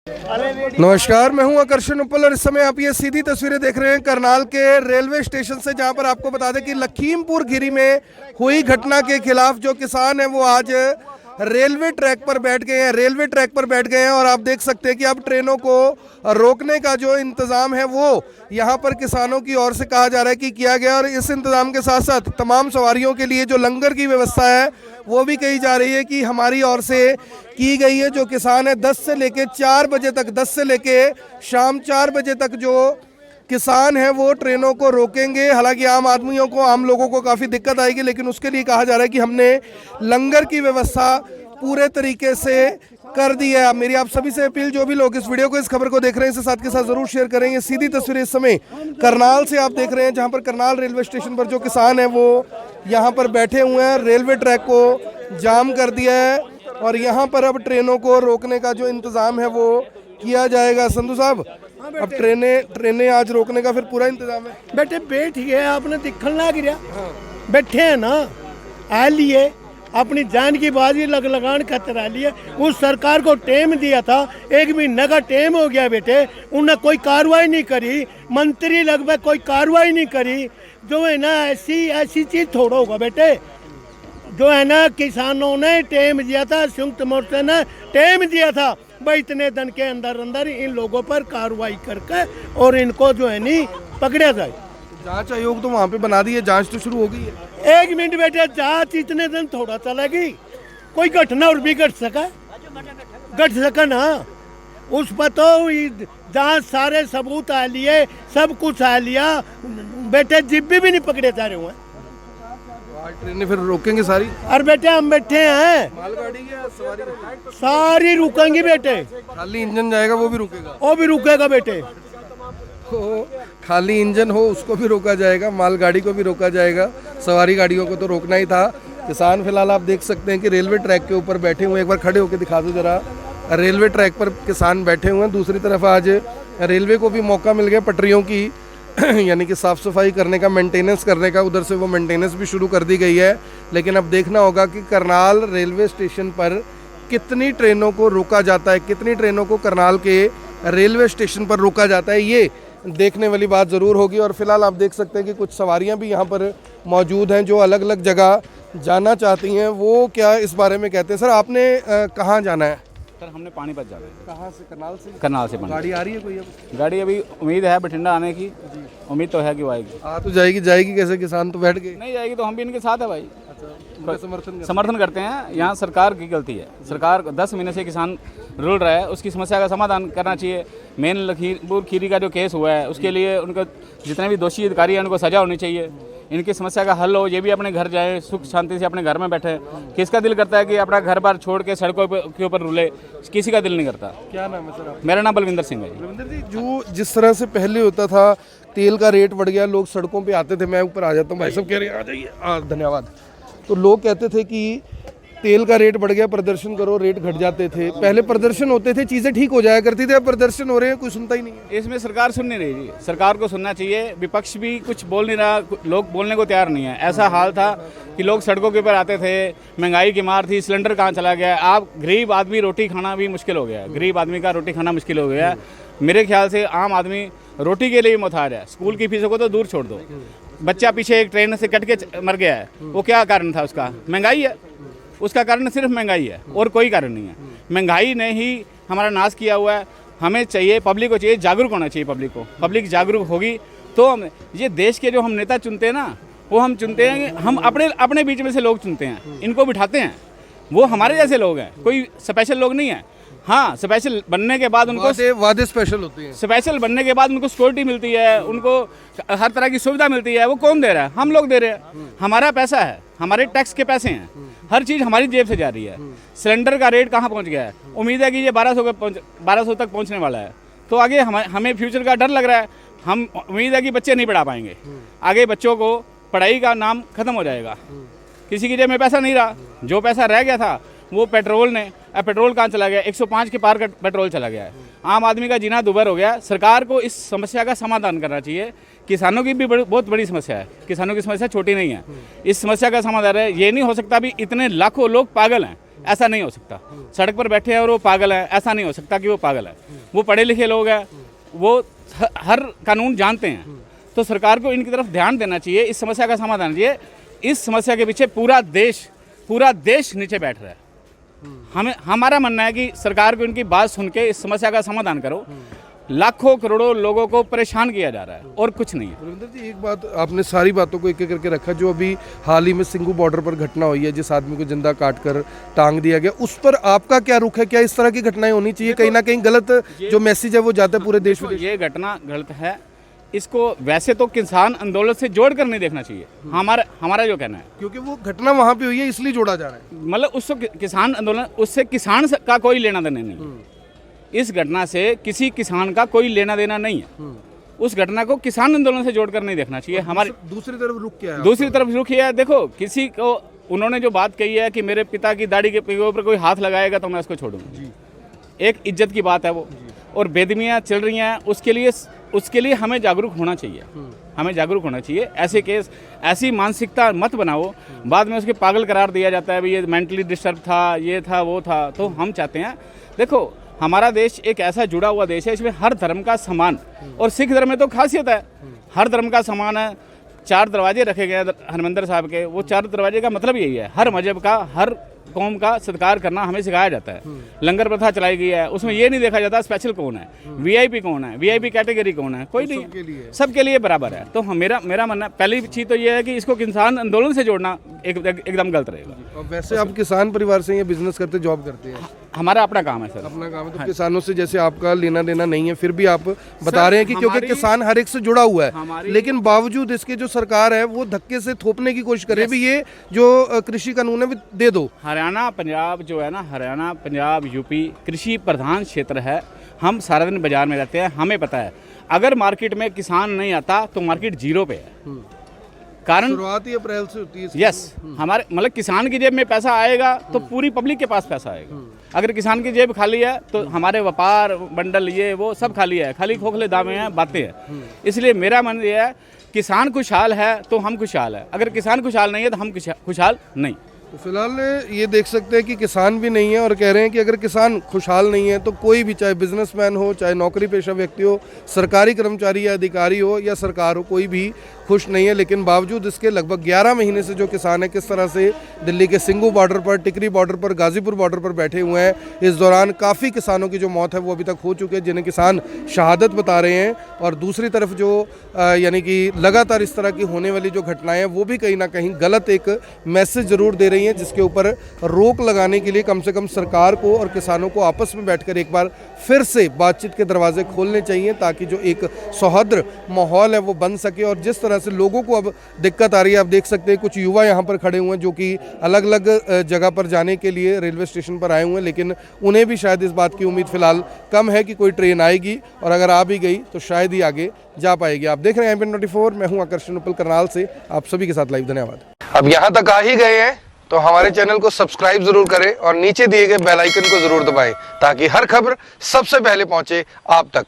नमस्कार, मैं हूं आकर्षण उपल और इस समय आप ये सीधी तस्वीरें देख रहे हैं करनाल के रेलवे स्टेशन से, जहां पर आपको बता दें कि लखीमपुर खीरी में हुई घटना के खिलाफ जो किसान हैं वो आज रेलवे ट्रैक पर बैठ गए हैं और आप देख सकते हैं कि अब ट्रेनों को रोकने का जो इंतज़ाम है वो यहाँ पर किसानों की ओर से कहा जा रहा है कि किया गया। और इस इंतज़ाम के साथ साथ तमाम सवारियों के लिए जो लंगर की व्यवस्था है वो भी कही जा रही है कि हमारी ओर से की गई है। जो किसान है 10 से लेके 4 बजे तक, 10 से लेके शाम 4 बजे तक जो किसान है वो ट्रेनों को रोकेंगे। हालांकि आम लोगों को काफ़ी दिक्कत आएगी, लेकिन उसके लिए कहा जा रहा है कि हमने लंगर की व्यवस्था पूरे तरीके से कर दी है। मेरी आप सभी से अपील, जो भी लोग इस वीडियो को, इस खबर को देख रहे हैं, इसे साथ के साथ जरूर शेयर करेंगे। सीधी तस्वीरें इस समय करनाल से आप देख रहे हैं, जहां पर करनाल रेलवे स्टेशन पर जो किसान है वो यहां पर बैठे हुए हैं। रेलवे ट्रैक को जाम कर दिया है और यहां पर अब ट्रेनों को रोकने का जो इंतज़ाम है वो किया जाएगा। संधू साहब, अब ट्रेनें आज रोकने का फिर पूरा इंतजाम है? बेटे बैठ गए, आपने दिखन लग रहा, बैठे हैं ना, आ लिए अपनी जान की बाजी लगान खतरा लिए। उस सरकार को टाइम दिया था, 1 महीने का टाइम हो गया बेटे, उन्हें कोई कार्रवाई नहीं करी, मंत्री लगभग कोई कार्रवाई नहीं करी। जो है ना ऐसी चीज थोड़ा होगा बेटे। जो है ना किसानों ने टाइम दिया था, संयुक्त मोर्चा ने टाइम दिया था भाई इतने दिन के अंदर अंदर इन लोगों पर कार्रवाई करके और इनको जो है नी पकड़ा जाए। जांच आयोग तो वहाँ पे बना दी है, जांच तो शुरू हो गई है। 1 मिनट बेटे, जांच इतने दिन थोड़ा चलेगी, कोई घटना और भी घट सका ना। उस पर तो जांच सारे सबूत आ लिए, सब कुछ आ लिया बेटे, जिब्बी भी नहीं पकड़े जा रहे हुए। ट्रेनें फिर रोकेंगे सारी? अरे बेटे हम बैठे हैं, मालगाड़ी या सवारी सारी रुकेंगी बेटे। खाली इंजन जाएगा वो भी रुकेगा? वो भी रुकेगा बेटे। खाली इंजन हो उसको भी रोका जाएगा, मालगाड़ी को भी रोका जाएगा, सवारी गाड़ियों को तो रोकना ही था। किसान फिलहाल आप देख सकते हैं कि रेलवे ट्रैक के ऊपर बैठे हुए, एक बार खड़े होकर दिखा दो जरा। रेलवे ट्रैक पर किसान बैठे हुए हैं। दूसरी तरफ आज रेलवे को भी मौका मिल गया पटरियों की यानी कि साफ़ सफाई करने का, मेंटेनेंस करने का, उधर से वो मेंटेनेंस भी शुरू कर दी गई है। लेकिन अब देखना होगा कि करनाल रेलवे स्टेशन पर कितनी ट्रेनों को रोका जाता है, कितनी ट्रेनों को करनाल के रेलवे स्टेशन पर रोका जाता है, ये देखने वाली बात ज़रूर होगी। और फिलहाल आप देख सकते हैं कि कुछ सवारियां भी यहाँ पर मौजूद हैं जो अलग अलग जगह जाना चाहती हैं। वो क्या इस बारे में कहते हैं? सर, आपने कहाँ जाना है? सर हमने पानीपत जाना है। कहाँ से? करनाल से? करनाल से। गाड़ी आ रही है कोई? अब गाड़ी अभी उम्मीद है बठिंडा आने की, उम्मीद तो है कि वो आएगी। आ तो जाएगी कैसे? किसान तो बैठ गए। नहीं जाएगी तो हम भी इनके साथ है भाई। अच्छा, समर्थन करते हैं। यहाँ सरकार की गलती है, सरकार 10 महीने से किसान रुल रहा है, उसकी समस्या का समाधान करना चाहिए। मेन लखीमपुर खीरी का जो केस हुआ है उसके लिए उनको जितने भी दोषी अधिकारी हैं उनको सजा होनी चाहिए, इनकी समस्या का हल हो, ये भी अपने घर जाए, सुख शांति से अपने घर में बैठे। किसका दिल करता है कि अपना घर बार छोड़ के सड़कों के ऊपर रुले? किसी का दिल नहीं करता। क्या नाम है सर आपका? मेरा नाम बलविंदर सिंह है। बलविंदर जी, जो जिस तरह से पहले होता था, तेल का रेट बढ़ गया, लोग सड़कों पे आते थे, मैं ऊपर आ जाता हूँ, भाई साहब कह रहे हैं आ जाइए, धन्यवाद। तो लोग कहते थे कि तेल का रेट बढ़ गया, प्रदर्शन करो, रेट घट जाते थे। पहले प्रदर्शन होते थे, चीज़ें ठीक हो जाया करती थी, अब प्रदर्शन हो रहे हैं, कोई सुनता ही नहीं है। इसमें सरकार सुन नहीं रही जी, सरकार को सुनना चाहिए। विपक्ष भी कुछ बोल नहीं रहा, लोग बोलने को तैयार नहीं है। ऐसा हाल था कि लोग सड़कों के ऊपर आते थे, महंगाई की मार थी, सिलेंडर कहाँ चला गया। आप गरीब आदमी रोटी खाना भी मुश्किल हो गया है, गरीब आदमी का रोटी खाना मुश्किल हो गया है। मेरे ख्याल से आम आदमी रोटी के लिए मुतार है। स्कूल की फीसों को तो दूर छोड़ दो, बच्चा पीछे एक ट्रेन से कट के मर गया है, वो क्या कारण था? उसका महंगाई है, उसका कारण सिर्फ महंगाई है और कोई कारण नहीं है। महंगाई ने ही हमारा नाश किया हुआ है। हमें चाहिए, पब्लिक को चाहिए, जागरूक होना चाहिए पब्लिक को। पब्लिक जागरूक होगी तो हम ये देश के जो हम नेता चुनते हैं ना, वो हम चुनते हैं, हम अपने बीच में से लोग चुनते हैं, इनको बिठाते हैं। वो हमारे जैसे लोग हैं, कोई स्पेशल लोग नहीं है। हाँ, स्पेशल बनने के बाद उनको वादे स्पेशल होते हैं। स्पेशल बनने के बाद उनको सिक्योरिटी मिलती है, उनको हर तरह की सुविधा मिलती है। वो कौन दे रहा है? हम लोग दे रहे हैं। हमारा पैसा है, हमारे टैक्स के पैसे हैं, हर चीज़ हमारी जेब से जा रही है। सिलेंडर का रेट कहाँ पहुँच गया है? उम्मीद है कि ये 1200 तक पहुँचने वाला है। तो आगे हमें फ्यूचर का डर लग रहा है। हम उम्मीद है कि बच्चे नहीं पढ़ा पाएंगे, आगे बच्चों को पढ़ाई का नाम खत्म हो जाएगा। किसी की जेब में पैसा नहीं रहा, जो पैसा रह गया था वो पेट्रोल कहाँ चला गया? 105 के पार का पेट्रोल चला गया है। आम आदमी का जीना दुभर हो गया। सरकार को इस समस्या का समाधान करना चाहिए। किसानों की भी बहुत बड़ी समस्या है, किसानों की समस्या छोटी नहीं है। इस समस्या का समाधान है, ये नहीं हो सकता भी इतने लाखों लोग पागल हैं, ऐसा नहीं हो सकता। सड़क पर बैठे हैं और वो पागल है, ऐसा नहीं हो सकता कि वो पागल है। वो पढ़े लिखे लोग हैं, वो हर कानून जानते हैं। तो सरकार को इनकी तरफ ध्यान देना चाहिए, इस समस्या का समाधान चाहिए। इस समस्या के पीछे पूरा देश नीचे बैठ रहा है। हमारा मानना है कि सरकार को इनकी बात सुन के इस समस्या का समाधान करो। लाखों करोड़ों लोगों को परेशान किया जा रहा है और कुछ नहीं है। रविंदर जी, एक बात, आपने सारी बातों को एक एक करके रखा। जो अभी हाल ही में सिंगू बॉर्डर पर घटना हुई है, जिस आदमी को जिंदा काट कर टांग दिया गया, उस पर आपका क्या रुख है? क्या इस तरह की घटनाएं होनी चाहिए? कहीं ना कहीं गलत जो मैसेज है वो जाता है पूरे देश में। ये घटना गलत है। इसको वैसे तो किसान आंदोलन से जोड़कर नहीं देखना चाहिए, हमारा जो कहना है, क्योंकि वो घटना वहां पे हुई है इसलिए जोड़ा जा रहा है। मतलब उसको किसान आंदोलन, उससे किसान का कोई लेना देना नहीं है। इस घटना से किसी किसान का कोई लेना देना नहीं है। उस घटना को किसान आंदोलन से जोड़कर नहीं देखना चाहिए। हमारी दूसरी तरफ रुख क्या है? दूसरी तरफ रुख है, देखो, किसी को उन्होंने जो बात कही है कि मेरे पिता की दाढ़ी के ऊपर कोई हाथ लगाएगा तो मैं उसको छोड़ूंगा, एक इज्जत की बात है वो। और बेदमियाँ चल रही हैं, उसके लिए हमें जागरूक होना चाहिए। हमें जागरूक होना चाहिए। ऐसे केस, ऐसी मानसिकता मत बनाओ, बाद में उसके पागल करार दिया जाता है, भाई ये मेंटली डिस्टर्ब था, ये था, वो था। तो हम चाहते हैं, देखो, हमारा देश एक ऐसा जुड़ा हुआ देश है, इसमें हर धर्म का सम्मान, और सिख धर्म में तो खासियत है, हर धर्म का सम्मान है। 4 दरवाजे रखे गए हैं हरमंदिर साहब के। वो 4 दरवाजे का मतलब यही है, हर मजहब का, हर कौम का सत्कार करना हमें सिखाया जाता है। लंगर प्रथा चलाई गई है, उसमें ये नहीं देखा जाता स्पेशल कौन है, वीआईपी कौन है, वीआईपी कैटेगरी कौन है, कोई नहीं, सबके लिए बराबर है। तो मेरा मानना, पहली चीज़ तो ये है कि इसको किसान आंदोलन से जोड़ना एकदम गलत रहेगा। वैसे आप किसान परिवार से, ये बिजनेस करते, जॉब करते हैं? हमारा अपना काम है सर, अपना काम है। तो किसानों से जैसे आपका लेना देना नहीं है, फिर भी आप बता रहे हैं कि क्योंकि किसान हर एक से जुड़ा हुआ है, लेकिन बावजूद इसके जो सरकार है वो धक्के से थोपने की कोशिश करे भी, ये जो कृषि कानून है वो दे दो। हरियाणा पंजाब जो है ना, हरियाणा पंजाब यूपी कृषि प्रधान क्षेत्र है। हम सारा दिन बाजार में रहते हैं, हमें पता है अगर मार्केट में किसान नहीं आता तो मार्केट जीरो पे है। कारण शुरुआत ही अप्रैल से होती है। यस, हमारे मतलब किसान की जेब में पैसा आएगा तो पूरी पब्लिक के पास पैसा आएगा। अगर किसान की जेब खाली है तो हमारे व्यापार बंडल ये वो सब खाली है, खाली खोखले दावे हैं, बातें हैं। इसलिए मेरा मन ये है, किसान खुशहाल है तो हम खुशहाल है, अगर किसान खुशहाल नहीं है तो हम खुशहाल नहीं। तो फिलहाल ये देख सकते हैं कि किसान भी नहीं है, और कह रहे हैं कि अगर किसान खुशहाल नहीं है तो कोई भी, चाहे बिजनेसमैन हो, चाहे नौकरी पेशा व्यक्ति हो, सरकारी कर्मचारी या अधिकारी हो या सरकार हो, कोई भी खुश नहीं है। लेकिन बावजूद इसके लगभग 11 महीने से जो किसान है, किस तरह से दिल्ली के सिंगू बॉर्डर पर, टिकरी बॉर्डर पर, गाजीपुर बॉर्डर पर बैठे हुए हैं। इस दौरान काफ़ी किसानों की जो मौत है वो अभी तक हो चुकी है, जिन्हें किसान शहादत बता रहे हैं। और दूसरी तरफ जो यानी कि लगातार इस तरह की होने वाली जो घटनाएं हैं वो भी कहीं ना कहीं गलत एक मैसेज जरूर दे रही हैं, जिसके ऊपर रोक लगाने के लिए कम से कम सरकार को और किसानों को आपस में बैठकर एक बार फिर से बातचीत के दरवाजे खोलने चाहिए, ताकि जो एक सौहार्द माहौल है वो बन सके। और जिस तरह से लोगों को अब दिक्कत आ रही है, आप देख सकते हैं कुछ युवा यहाँ पर खड़े हुए हैं जो कि अलग अलग जगह पर जाने के लिए रेलवे स्टेशन पर आए हुए हैं, लेकिन उन्हें भी शायद इस बात की उम्मीद फिलहाल कम है कि कोई ट्रेन आएगी, और अगर आ भी गई तो शायद ही आगे जा पाएगी। आप देख रहे हैं MP24, मैं हूं आकर्षण उपल करनाल से, आप सभी के साथ लाइव। धन्यवाद। अब यहाँ तक आ ही गए हैं तो हमारे चैनल को सब्सक्राइब जरूर करें और नीचे दिए गए बेल आइकन को जरूर दबाएं, ताकि हर खबर सबसे पहले पहुंचे आप तक।